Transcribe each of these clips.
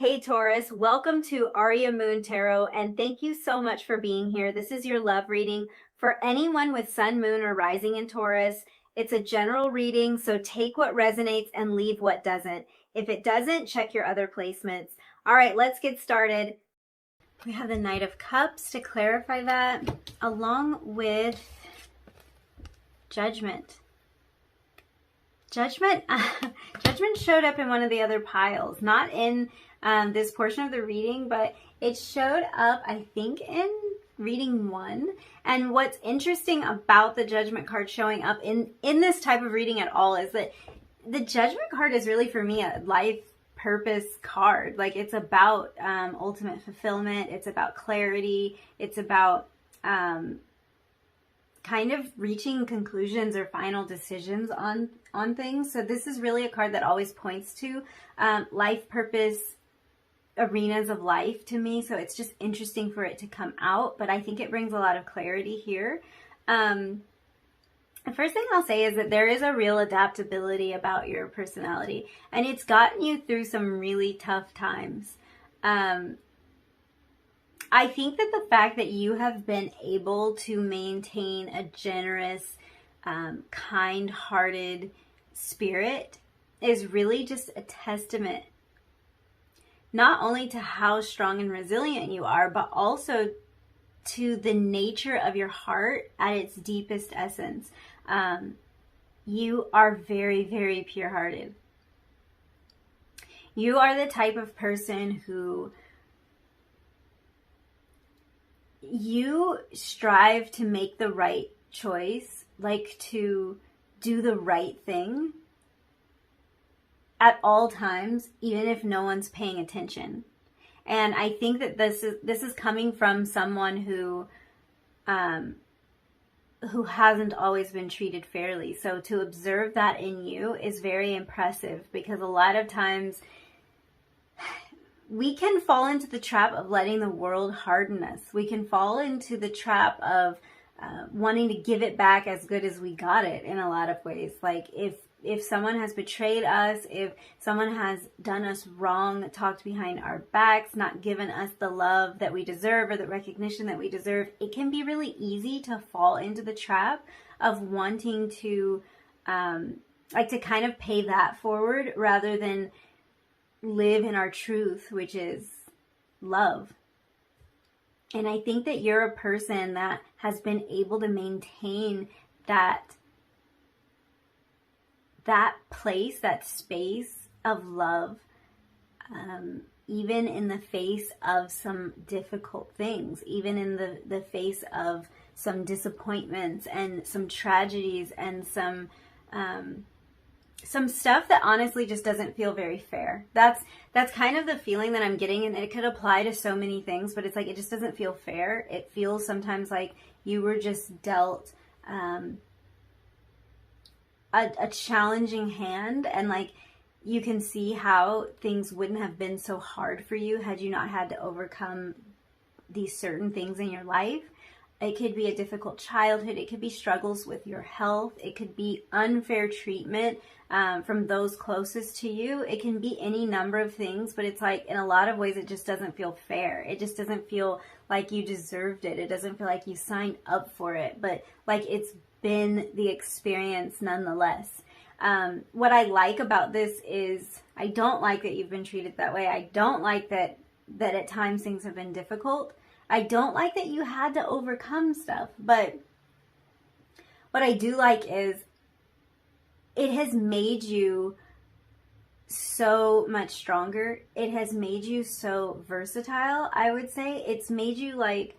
Hey Taurus, welcome to Aria Moon Tarot, and thank you so much for being here. This is your love reading for anyone with Sun, Moon, or Rising in Taurus. It's a general reading, so take what resonates and leave what doesn't. If it doesn't, check your other placements. All right, let's get started. We have the Knight of Cups to clarify that, along with Judgment. Judgment showed up in one of the other piles, not in this portion of the reading, but it showed up, I think, in reading 1. And what's interesting about the Judgment card showing up in this type of reading at all is that the Judgment card is really, for me, a life purpose card. Like, it's about ultimate fulfillment. It's about clarity. It's about kind of reaching conclusions or final decisions on things. So this is really a card that always points to life purpose, arenas of life to me. So it's just interesting for it to come out, but I think it brings a lot of clarity here. The first thing I'll say is that there is a real adaptability about your personality, and it's gotten you through some really tough times. I think that the fact that you have been able to maintain a generous, kind-hearted spirit is really just a testament not only to how strong and resilient you are, but also to the nature of your heart at its deepest essence. You are very, very pure-hearted. You are the type of person who you strive to make the right choice, like to do the right thing at all times, even if no one's paying attention. And I think that this is coming from someone who hasn't always been treated fairly. So to observe that in you is very impressive, because a lot of times we can fall into the trap of letting the world harden us. We can fall into the trap of wanting to give it back as good as we got it in a lot of ways. Like if someone has betrayed us, if someone has done us wrong, talked behind our backs, not given us the love that we deserve or the recognition that we deserve, it can be really easy to fall into the trap of wanting to to kind of pay that forward rather than live in our truth, which is love. And I think that you're a person that has been able to maintain that place, that space of love, even in the face of some difficult things, even in the face of some disappointments and some tragedies and some stuff that honestly just doesn't feel very fair. That's kind of the feeling that I'm getting, and it could apply to so many things, but it's like it just doesn't feel fair. It feels sometimes like you were just dealt a challenging hand, and like you can see how things wouldn't have been so hard for you had you not had to overcome these certain things in your life. It could be a difficult childhood. It could be struggles with your health. It could be unfair treatment from those closest to you. It can be any number of things, but it's like in a lot of ways it just doesn't feel fair. It just doesn't feel like you deserved it. It doesn't feel like you signed up for it, but like it's been the experience nonetheless. What I like about this is I don't like that you've been treated that way. I don't like that at times things have been difficult. I don't like that you had to overcome stuff, but what I do like is it has made you so much stronger. It has made you so versatile, I would say. It's made you like,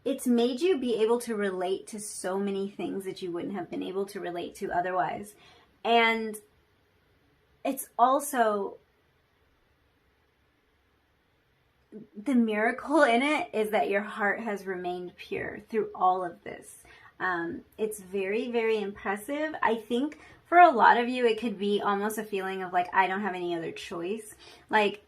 it's made you be able to relate to so many things that you wouldn't have been able to relate to otherwise. And it's also, the miracle in it is that your heart has remained pure through all of this. It's very, very impressive. I think for a lot of you, it could be almost a feeling of like, I don't have any other choice. Like,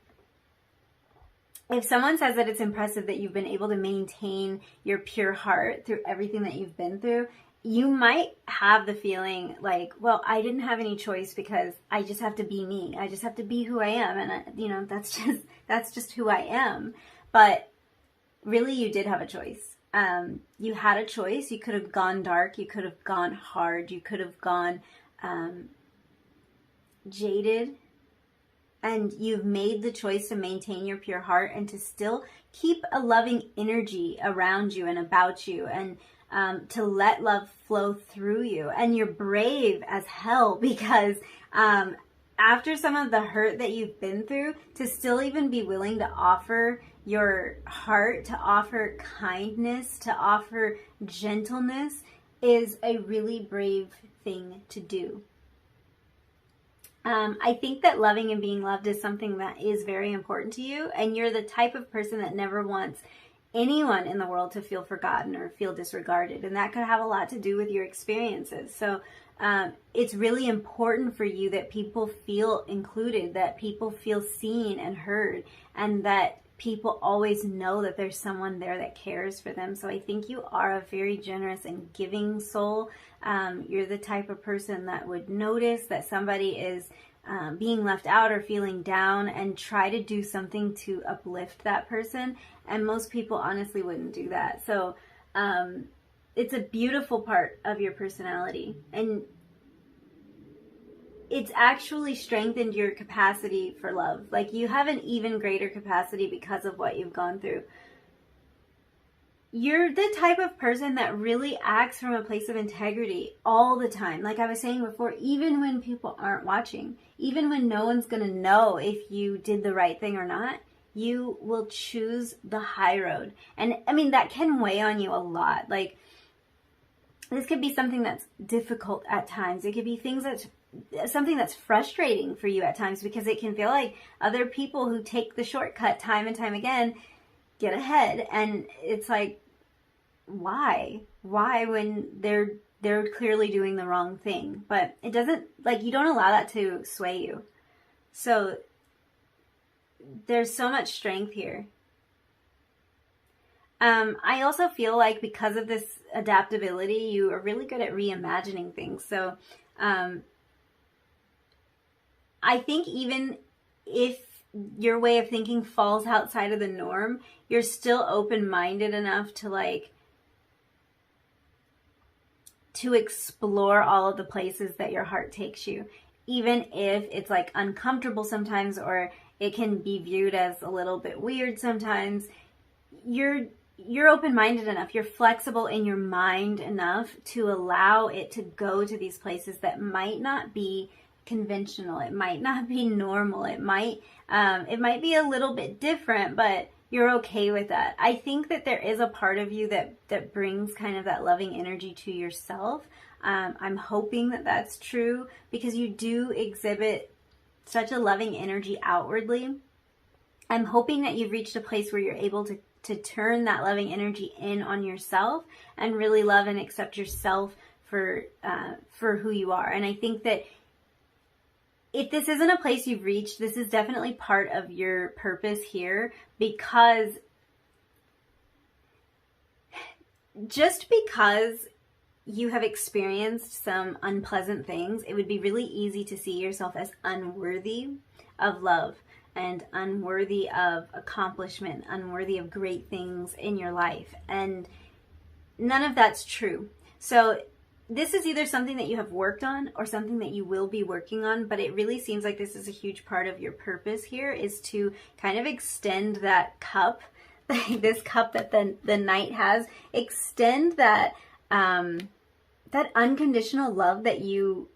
if someone says that it's impressive that you've been able to maintain your pure heart through everything that you've been through, you might have the feeling like, well, I didn't have any choice because I just have to be me. I just have to be who I am. And, that's just who I am. But really, you did have a choice. You had a choice. You could have gone dark. You could have gone hard. You could have gone jaded. And you've made the choice to maintain your pure heart and to still keep a loving energy around you and about you, and to let love flow through you. And you're brave as hell, because after some of the hurt that you've been through, to still even be willing to offer your heart, to offer kindness, to offer gentleness, is a really brave thing to do. I think that loving and being loved is something that is very important to you, and you're the type of person that never wants anyone in the world to feel forgotten or feel disregarded, and that could have a lot to do with your experiences. So it's really important for you that people feel included, that people feel seen and heard, and that people always know that there's someone there that cares for them. So I think you are a very generous and giving soul. You're the type of person that would notice that somebody is being left out or feeling down and try to do something to uplift that person. And most people honestly wouldn't do that. So it's a beautiful part of your personality. And it's actually strengthened your capacity for love. Like, you have an even greater capacity because of what you've gone through. You're the type of person that really acts from a place of integrity all the time. Like I was saying before, even when people aren't watching, even when no one's going to know if you did the right thing or not, you will choose the high road. And I mean, that can weigh on you a lot. Like, this could be something that's difficult at times. It could be something that's frustrating for you at times, because it can feel like other people who take the shortcut time and time again get ahead. And it's like, why when they're clearly doing the wrong thing? But it doesn't, like, you don't allow that to sway you. So there's so much strength here. I also feel like because of this adaptability, you are really good at reimagining things. So I think even if your way of thinking falls outside of the norm, you're still open-minded enough to explore all of the places that your heart takes you, even if it's like uncomfortable sometimes, or it can be viewed as a little bit weird sometimes. You're open-minded enough, you're flexible in your mind enough to allow it to go to these places that might not be conventional. It might not be normal. It might be a little bit different, but you're okay with that. I think that there is a part of you that brings kind of that loving energy to yourself. I'm hoping that that's true, because you do exhibit such a loving energy outwardly. I'm hoping that you've reached a place where you're able to turn that loving energy in on yourself and really love and accept yourself for who you are. And I think that if this isn't a place you've reached, this is definitely part of your purpose here, because just because you have experienced some unpleasant things, it would be really easy to see yourself as unworthy of love and unworthy of accomplishment, unworthy of great things in your life. And none of that's true. So this is either something that you have worked on or something that you will be working on, but it really seems like this is a huge part of your purpose here, is to kind of extend that cup, this cup that the Knight has, extend that that unconditional love that you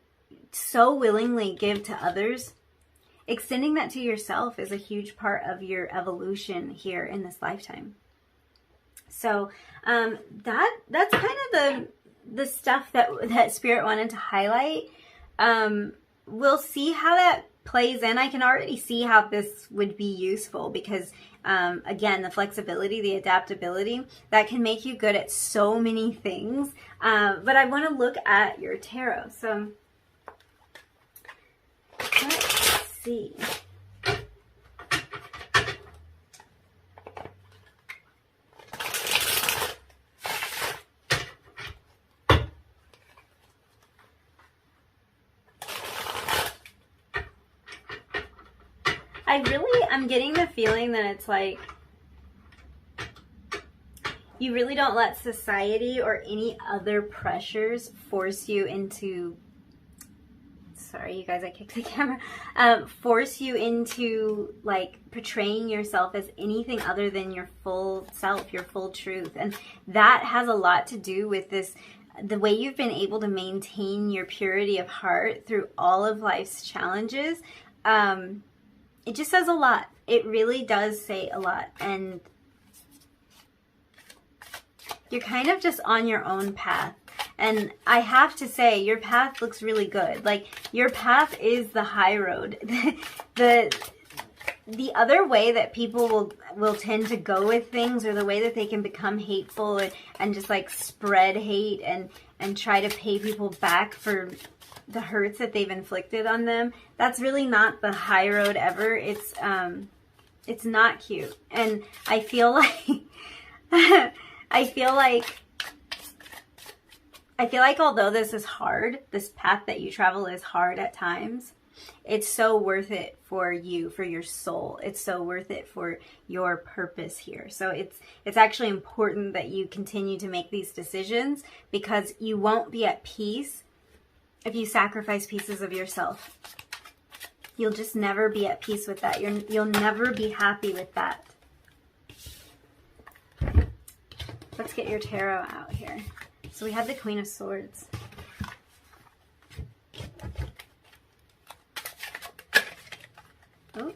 so willingly give to others. Extending that to yourself is a huge part of your evolution here in this lifetime. So that's kind of the stuff that Spirit wanted to highlight. We'll see how that plays in. I can already see how this would be useful, because again, the flexibility, the adaptability, that can make you good at so many things. But I want to look at your tarot. So let's see. I'm getting the feeling that it's like you really don't let society or any other pressures force you into, sorry you guys, I kicked the camera, force you into like portraying yourself as anything other than your full self, your full truth. And that has a lot to do with this, the way you've been able to maintain your purity of heart through all of life's challenges. It just says a lot. It really does say a lot. And you're kind of just on your own path. And I have to say, your path looks really good. Like, your path is the high road. The other way that people will tend to go with things, or the way that they can become hateful and just like spread hate and try to pay people back for the hurts that they've inflicted on them, that's really not the high road ever. It's not cute. And I feel like I feel like although this is hard, this path that you travel is hard at times, it's so worth it for you, for your soul. It's so worth it for your purpose here. So it's actually important that you continue to make these decisions, because you won't be at peace if you sacrifice pieces of yourself. You'll just never be at peace with that. You'll never be happy with that. Let's get your tarot out here. So we have the Queen of Swords. Oh.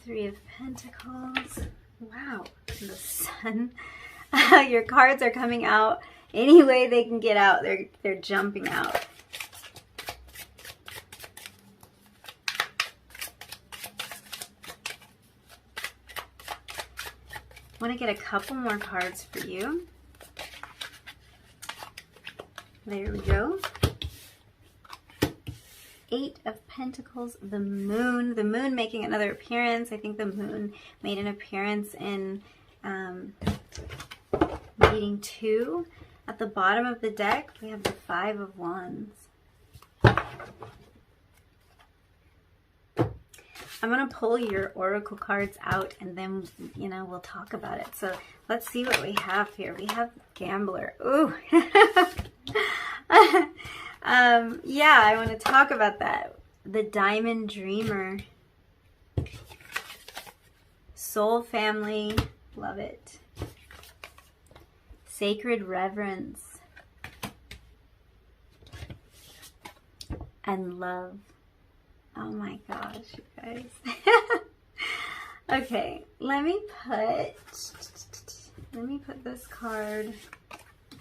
Three of Pentacles. Wow. The Sun. Your cards are coming out any way they can get out. They're jumping out. I want to get a couple more cards for you. There we go. Eight of Pentacles, the Moon. The Moon making another appearance. I think the Moon made an appearance in reading 2. At the bottom of the deck, we have the Five of Wands. I'm going to pull your oracle cards out, and then, you know, we'll talk about it. So let's see what we have here. We have Gambler. Ooh. Yeah, I want to talk about that. The Diamond Dreamer. Soul Family. Love it. Sacred Reverence. And Love. Oh my gosh, you guys. Okay, let me put this card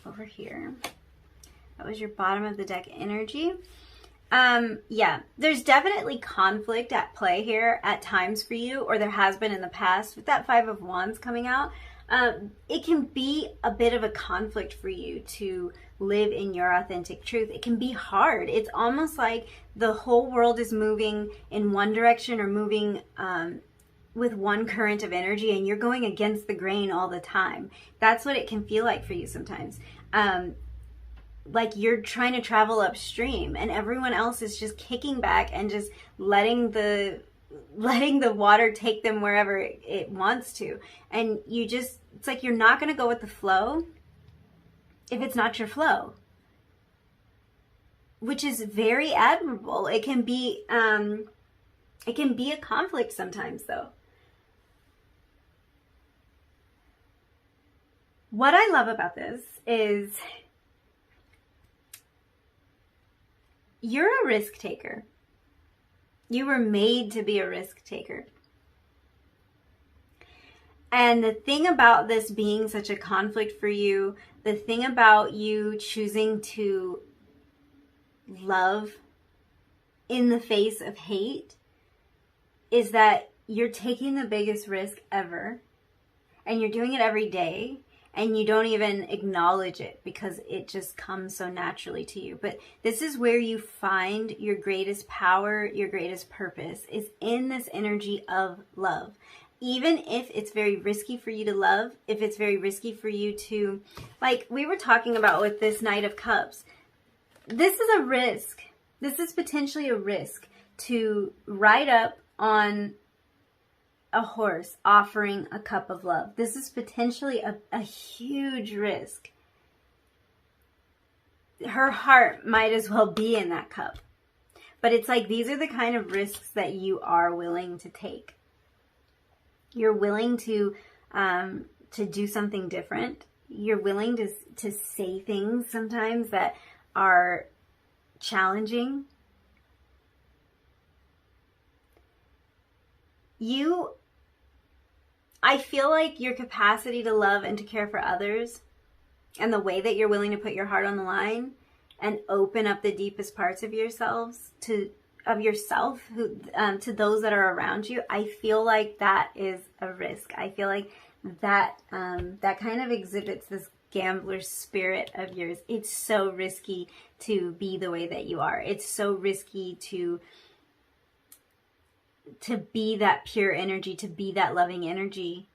over here. That was your bottom of the deck energy. Yeah, there's definitely conflict at play here at times for you, or there has been in the past. With that Five of Wands coming out, it can be a bit of a conflict for you to live in your authentic truth. It can be hard. It's almost like the whole world is moving in one direction, or moving with one current of energy, and you're going against the grain all the time. That's what it can feel like for you sometimes. Like you're trying to travel upstream, and everyone else is just kicking back and just letting the water take them wherever it wants to. And you just, it's like you're not going to go with the flow if it's not your flow, which is very admirable. It can be a conflict sometimes, though. What I love about this is you're a risk taker. You were made to be a risk taker. And the thing about this being such a conflict for you, the thing about you choosing to love in the face of hate, is that you're taking the biggest risk ever, and you're doing it every day, and you don't even acknowledge it because it just comes so naturally to you. But this is where you find your greatest power, your greatest purpose, is in this energy of love. Even if it's very risky for you to love, if it's very risky for you to, like we were talking about with this Knight of Cups, this is a risk. This is potentially a risk to ride up on a horse offering a cup of love. This is potentially a huge risk. Her heart might as well be in that cup. But it's like, these are the kind of risks that you are willing to take. You're willing to do something different. You're willing to say things sometimes that are challenging. I feel like your capacity to love and to care for others, and the way that you're willing to put your heart on the line and open up the deepest parts of yourself to those that are around you, I feel like that is a risk. I feel like that that kind of exhibits this gambler spirit of yours. It's so risky to be the way that you are. It's so risky to be that pure energy, to be that loving energy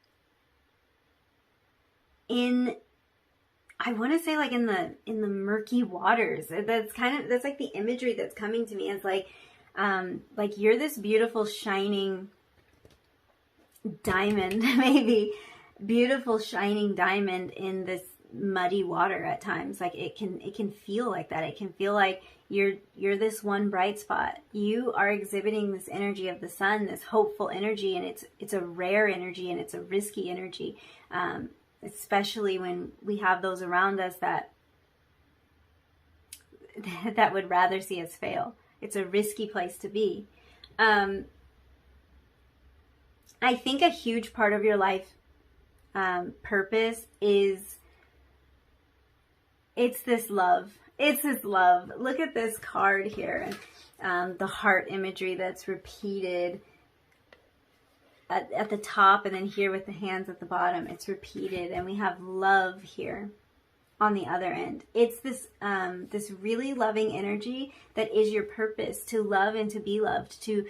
I want to say like in the murky waters. That's like the imagery that's coming to me. It's like you're this beautiful shining diamond, maybe beautiful shining diamond in this muddy water at times. Like it can feel like that. It can feel like you're this one bright spot. You are exhibiting this energy of the sun, this hopeful energy, and it's a rare energy, and it's a risky energy. Especially when we have those around us that would rather see us fail. It's a risky place to be. I think a huge part of your life purpose is it's this love. It's this love. Look at this card here. The heart imagery that's repeated at the top, and then here with the hands at the bottom, it's repeated, and we have love here on the other end. It's this this really loving energy that is your purpose, to love and to be loved, to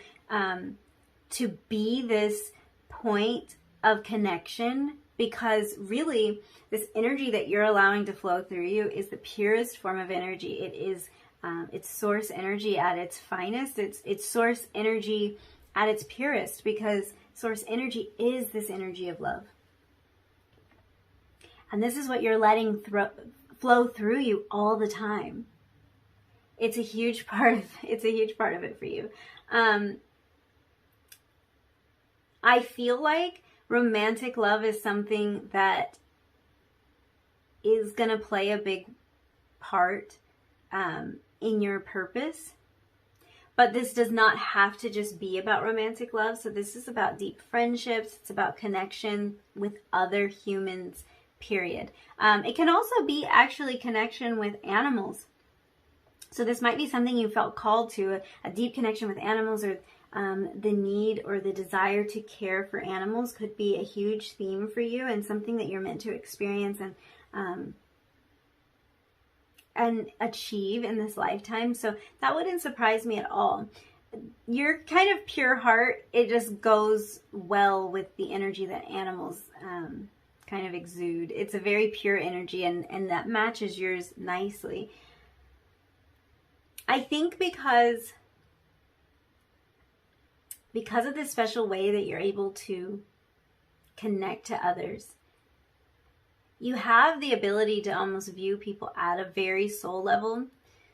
be this point of connection, because really this energy that you're allowing to flow through you is the purest form of energy. It is it's source energy at its finest. It's source energy at its purest, because source energy is this energy of love. And this is what you're letting flow through you all the time. It's a huge part of it for you. I feel like romantic love is something that is going to play a big part in your purpose. But this does not have to just be about romantic love. So this is about deep friendships. It's about connection with other humans, period. It can also be actually connection with animals. So this might be something you felt called to, a deep connection with animals, or the need or the desire to care for animals could be a huge theme for you, and something that you're meant to experience and achieve in this lifetime. So that wouldn't surprise me at all. Your kind of pure heart, it just goes well with the energy that animals kind of exude. It's a very pure energy, and that matches yours nicely. I think because of this special way that you're able to connect to others, you have the ability to almost view people at a very soul level.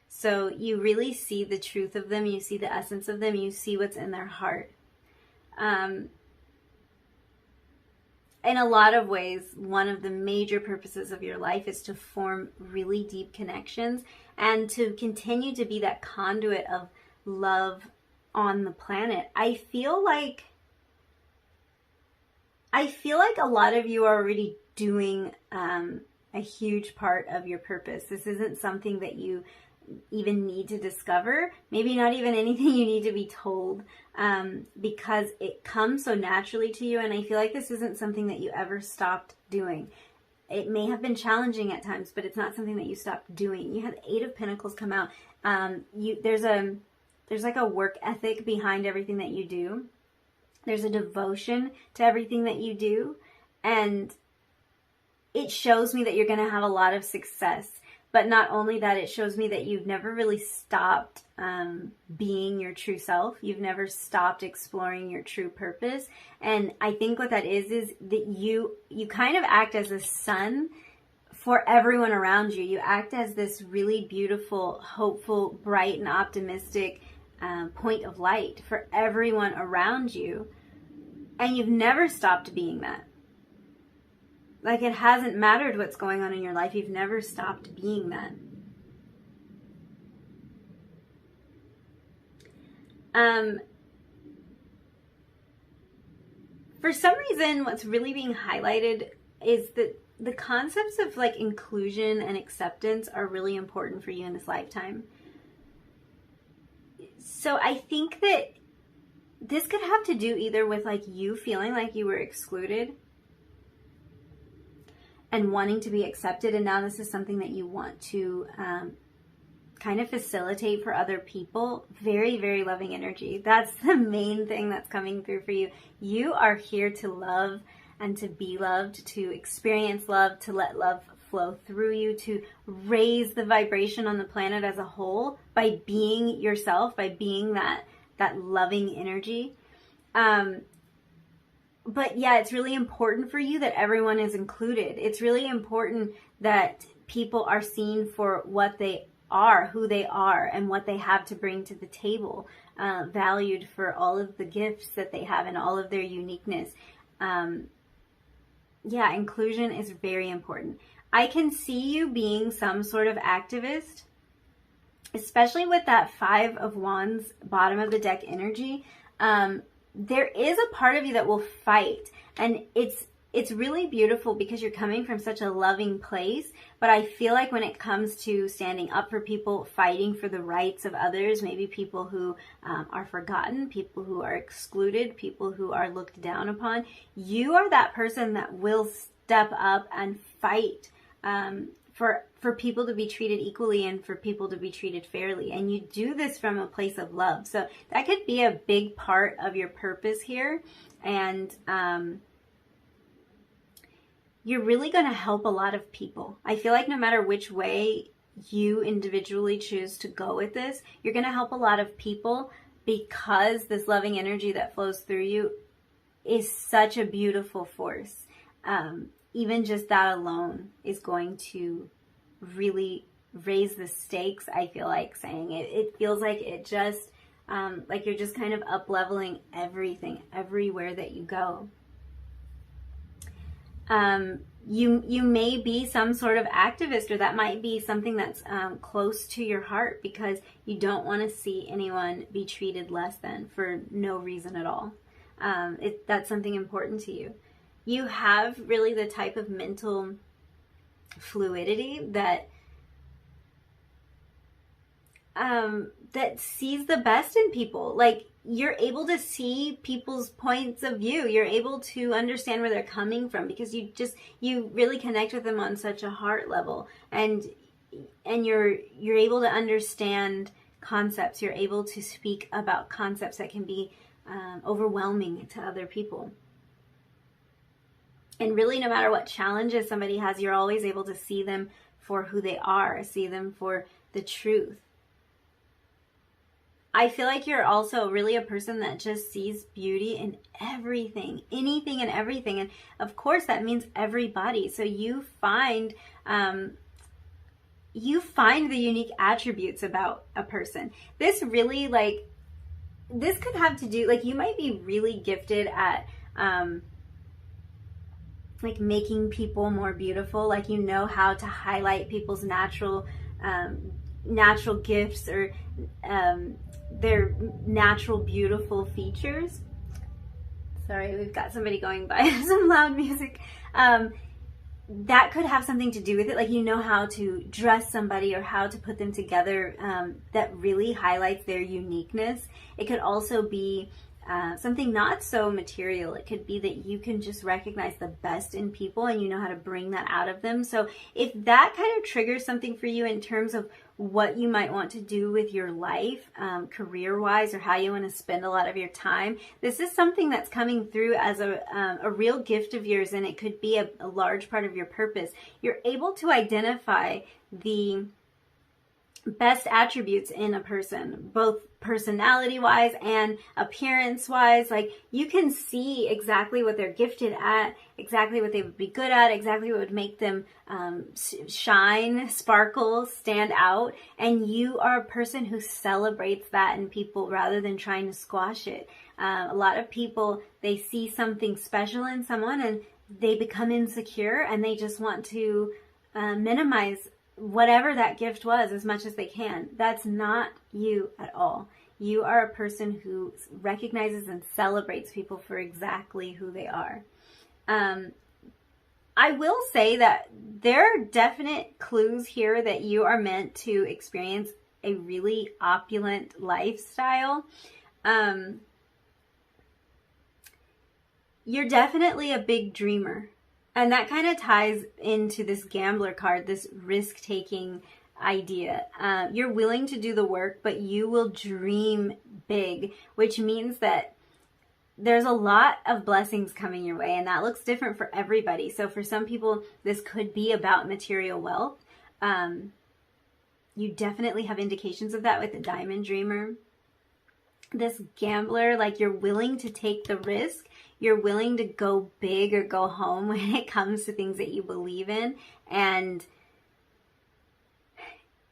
So you really see the truth of them. You see the essence of them. You see what's in their heart. In a lot of ways, one of the major purposes of your life is to form really deep connections and to continue to be that conduit of love on the planet. I feel like a lot of you are already doing a huge part of your purpose. This isn't something that you even need to discover, maybe not even anything you need to be told, because it comes so naturally to you. And I feel like this isn't something that you ever stopped doing. It may have been challenging at times, but it's not something that you stopped doing. You had the Eight of Pentacles come out. There's like a work ethic behind everything that you do. There's a devotion to everything that you do, and it shows me that you're going to have a lot of success. But not only that, it shows me that you've never really stopped being your true self. You've never stopped exploring your true purpose. And I think what that is that you kind of act as a sun for everyone around you. You act as this really beautiful, hopeful, bright, and optimistic point of light for everyone around you. And you've never stopped being that. Like, it hasn't mattered what's going on in your life. You've never stopped being that. For some reason, what's really being highlighted is that the concepts of like inclusion and acceptance are really important for you in this lifetime. So I think that this could have to do either with like you feeling like you were excluded and wanting to be accepted, and now this is something that you want to kind of facilitate for other people. Very, very loving energy. That's the main thing that's coming through for you. You are here to love and to be loved, to experience love, to let love flow through you, to raise the vibration on the planet as a whole by being yourself, by being that loving energy. But yeah, it's really important for you that everyone is included. It's really important that people are seen for what they are, who they are, and what they have to bring to the table, valued for all of the gifts that they have and all of their uniqueness. Yeah, inclusion is very important. I can see you being some sort of activist, especially with that 5 of Wands bottom of the deck energy. There is a part of you that will fight, and it's really beautiful because you're coming from such a loving place. But I feel like when it comes to standing up for people, fighting for the rights of others, maybe people who are forgotten, people who are excluded, people who are looked down upon, you are that person that will step up and fight for people to be treated equally and for people to be treated fairly. And you do this from a place of love. So that could be a big part of your purpose here. And you're really going to help a lot of people. I feel like no matter which way you individually choose to go with this, you're going to help a lot of people because this loving energy that flows through you is such a beautiful force. Even just that alone is going to really raise the stakes, I feel like saying. It feels like it just, like you're just kind of up-leveling everything, everywhere that you go. You may be some sort of activist, or that might be something that's close to your heart because you don't want to see anyone be treated less than for no reason at all. That's something important to you. You have really the type of mental fluidity that that sees the best in people. Like, you're able to see people's points of view. You're able to understand where they're coming from because you really connect with them on such a heart level, and you're able to understand concepts. You're able to speak about concepts that can be overwhelming to other people. And really, no matter what challenges somebody has, you're always able to see them for who they are, see them for the truth. I feel like you're also really a person that just sees beauty in everything, anything and everything. And of course, that means everybody. So you find the unique attributes about a person. This really, like, this could have to do, like, you might be really gifted at like making people more beautiful. Like, you know how to highlight people's natural gifts or their natural beautiful features. Sorry, we've got somebody going by, some loud music. That could have something to do with it. Like, you know how to dress somebody or how to put them together that really highlights their uniqueness. It could also be something not so material. It could be that you can just recognize the best in people and you know how to bring that out of them. So if that kind of triggers something for you in terms of what you might want to do with your life, career-wise, or how you want to spend a lot of your time, this is something that's coming through as a real gift of yours, and it could be a large part of your purpose. You're able to identify the best attributes in a person, both personality-wise and appearance-wise. Like, you can see exactly what they're gifted at, exactly what they would be good at, exactly what would make them shine, sparkle, stand out. And you are a person who celebrates that in people rather than trying to squash it. A lot of people, they see something special in someone and they become insecure and they just want to minimize whatever that gift was as much as they can. That's not you at all. You are a person who recognizes and celebrates people for exactly who they are. I will say that there are definite clues here that you are meant to experience a really opulent lifestyle. You're definitely a big dreamer. And that kind of ties into this gambler card, this risk-taking idea. You're willing to do the work, but you will dream big, which means that there's a lot of blessings coming your way, and that looks different for everybody. So for some people, this could be about material wealth. You definitely have indications of that with the diamond dreamer. This gambler, like, you're willing to take the risk. You're willing to go big or go home when it comes to things that you believe in. And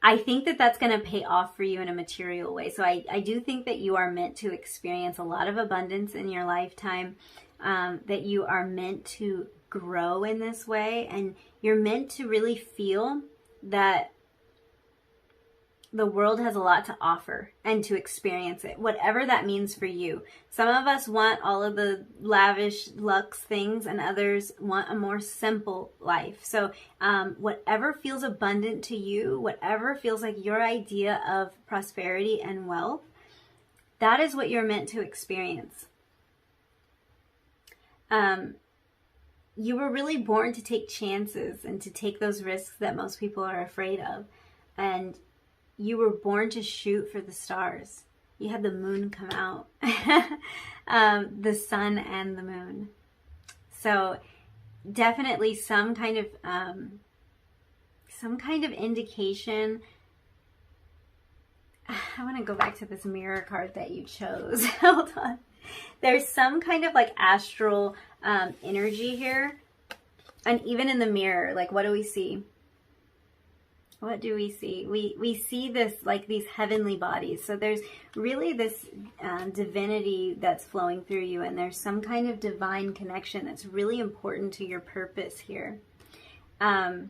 I think that that's going to pay off for you in a material way. So I do think that you are meant to experience a lot of abundance in your lifetime, that you are meant to grow in this way. And you're meant to really feel that the world has a lot to offer and to experience it, whatever that means for you. Some of us want all of the lavish luxe things, and others want a more simple life. So whatever feels abundant to you, whatever feels like your idea of prosperity and wealth, that is what you're meant to experience. You were really born to take chances and to take those risks that most people are afraid of. And you were born to shoot for the stars. You had the moon come out, the sun and the moon. So definitely some kind of indication. I want to go back to this mirror card that you chose. Hold on. There's some kind of like astral energy here. And even in the mirror, like, what do we see? What do we see? We see this, like, these heavenly bodies. So there's really this divinity that's flowing through you, and there's some kind of divine connection that's really important to your purpose here. I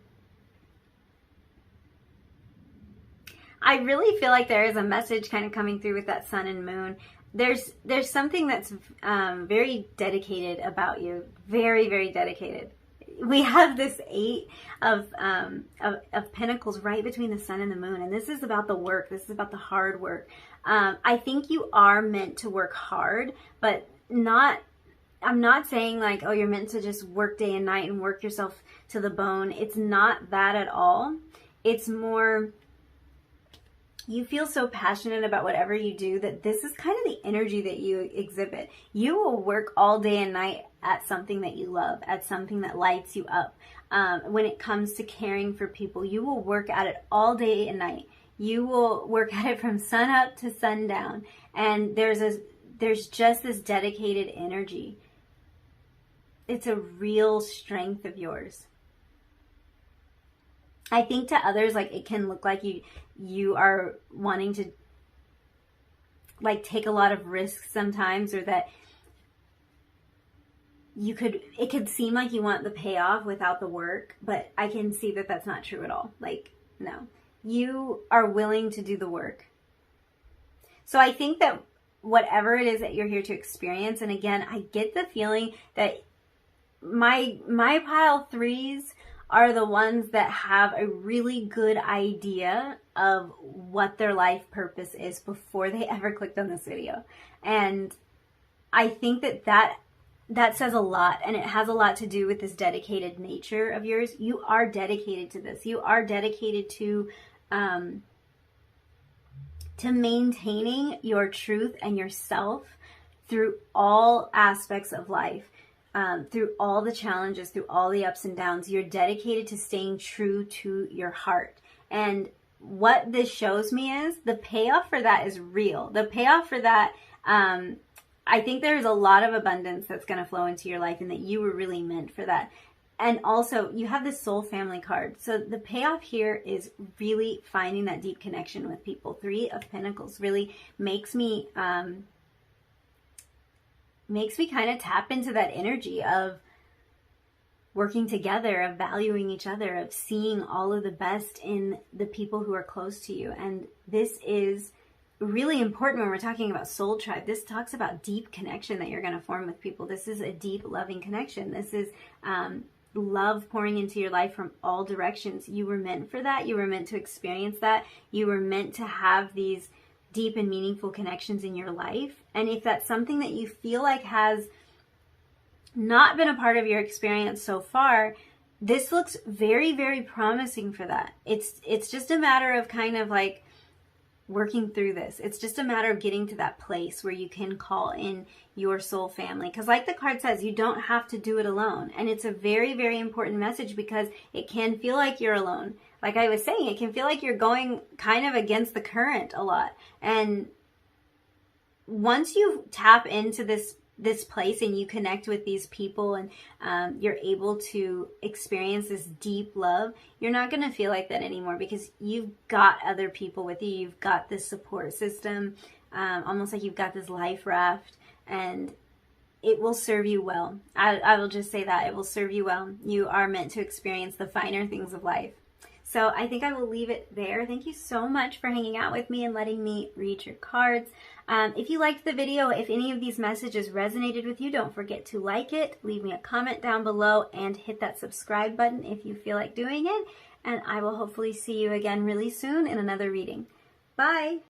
really feel like there is a message kind of coming through with that sun and moon. There's something that's very dedicated about you. Very, very dedicated. We have this 8 of pentacles right between the sun and the moon. And this is about the work. This is about the hard work. I think you are meant to work hard, but I'm not saying like, oh, you're meant to just work day and night and work yourself to the bone. It's not that at all. It's more, you feel so passionate about whatever you do that this is kind of the energy that you exhibit. You will work all day and night at something that you love, at something that lights you up. When it comes to caring for people, you will work at it all day and night. You will work at it from sun up to sundown. And there's just this dedicated energy. It's a real strength of yours. I think to others, like, it can look like you are wanting to, like, take a lot of risks sometimes, or that it could seem like you want the payoff without the work, but I can see that that's not true at all. Like, no, you are willing to do the work. So I think that whatever it is that you're here to experience, and again, I get the feeling that my pile 3s are the ones that have a really good idea of what their life purpose is before they ever clicked on this video. And I think that says a lot, and it has a lot to do with this dedicated nature of yours. You are dedicated to this. You are dedicated to maintaining your truth and yourself through all aspects of life, through all the challenges, through all the ups and downs. You're dedicated to staying true to your heart. And what this shows me is the payoff for that is real. The payoff for that, I think there's a lot of abundance that's going to flow into your life, and that you were really meant for that. And also, you have this soul family card. So the payoff here is really finding that deep connection with people. 3 of Pentacles really makes me kind of tap into that energy of working together, of valuing each other, of seeing all of the best in the people who are close to you. And this is really important when we're talking about soul tribe. This talks about deep connection that you're going to form with people. This is a deep, loving connection. This is love pouring into your life from all directions. You were meant for that. You were meant to experience that. You were meant to have these deep and meaningful connections in your life. And if that's something that you feel like has not been a part of your experience so far, this looks very, very promising for that. It's just a matter of kind of like working through this. It's just a matter of getting to that place where you can call in your soul family. Because like the card says, you don't have to do it alone. And it's a very, very important message, because it can feel like you're alone. Like I was saying, it can feel like you're going kind of against the current a lot. And once you tap into this place and you connect with these people, and you're able to experience this deep love, you're not going to feel like that anymore, because you've got other people with you. You've got this support system, almost like you've got this life raft, and it will serve you well. I will just say that it will serve you well. You are meant to experience the finer things of life. So I think I will leave it there. Thank you so much for hanging out with me and letting me read your cards. If you liked the video, if any of these messages resonated with you, don't forget to like it, leave me a comment down below, and hit that subscribe button if you feel like doing it. And I will hopefully see you again really soon in another reading. Bye!